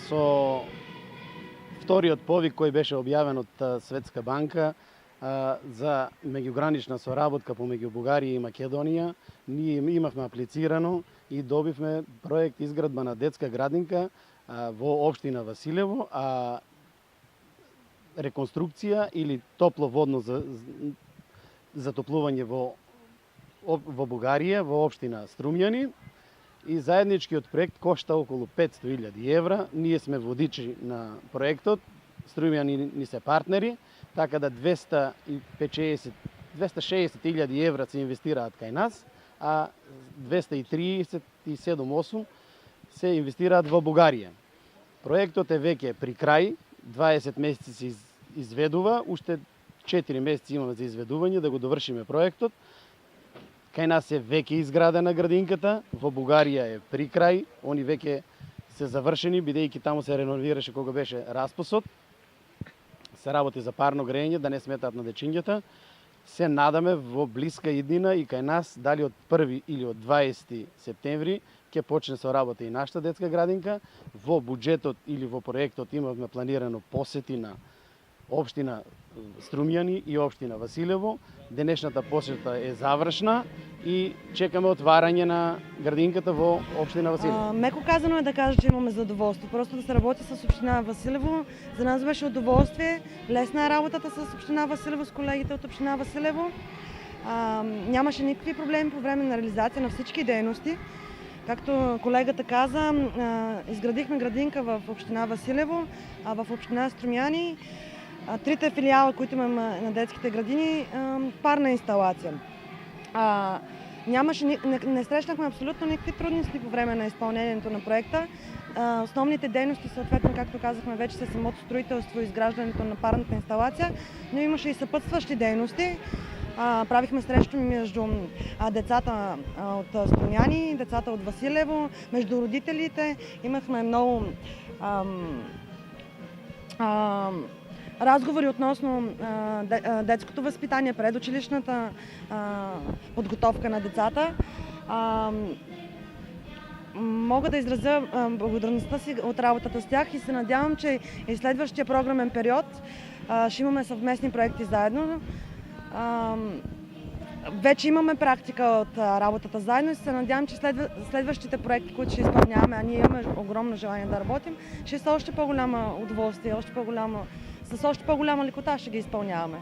со вториот повик кој беше објавен од Светска банка за меѓугранична соработка помеѓу Бугарија и Македонија. Ние имавме аплицирано и добивме проект изградба на детска градинка во општина Василево, а реконструкција или топло водно затоплување во Бугарија, во општина Струмјани. И заедничкиот проект кошта околу 500.000 евра. Ние сме водичи на проектот, Струмјани ни се партнери, така да 260.000 евра се инвестираат кај нас, а 237.8 се инвестираат во Бугарија. Проектот е веќе при крај, 20 месеци се изведува, уште 4 месеци имаме за изведување да го довршиме проектот. Кај нас е веќе изградена градинката, во Бугарија е при крај, они веќе се завршени, бидејќи таму се реновираше кога беше распусот. Се работи за парно грејење, да не сметаат на дечињата. Се надаме во блиска иднина и кај нас, дали од 1 или од 20 септември, ќе почне со работа и нашата детска градинка. Во буџетот или во проектот имавме планирано посети на општина Струмјани и општина Василево. Денешната посета е завршна и чекаме отварање на градинката во општина Василево. Меко казано е да кажа, че имаме задоволство. Просто да се работи с община Василево. За нас беше удоволствие. Лесна е работата с община Василево, с колегите от община Василево. Нямаше никакви проблеми по време на реализация на всички дейности. Както колегата каза, изградихме градинка в община Василево, а в община Струмјани трите филиала, които имаме на детските градини, парна инсталация. Не срещнахме абсолютно никакви трудности по време на изпълнението на проекта. Основните дейности, съответно, както казахме, вече са самото строителство и изграждането на парната инсталация, но имаше и съпътстващи дейности. Правихме срещи между децата от Струмјани, децата от Василево, между родителите. Имахме много разговори относно детското възпитание, предучилищната подготовка на децата. Мога да изразя благодарността си от работата с тях и се надявам, че и следващия програмен период ще имаме съвместни проекти заедно. Вече имаме практика от работата заедно и се надявам, че следващите проекти, които ще изпълняваме, а ние имаме огромно желание да работим, ще са още по-голяма удоволствие, с още по-голяма лекота ще ги изпълняваме.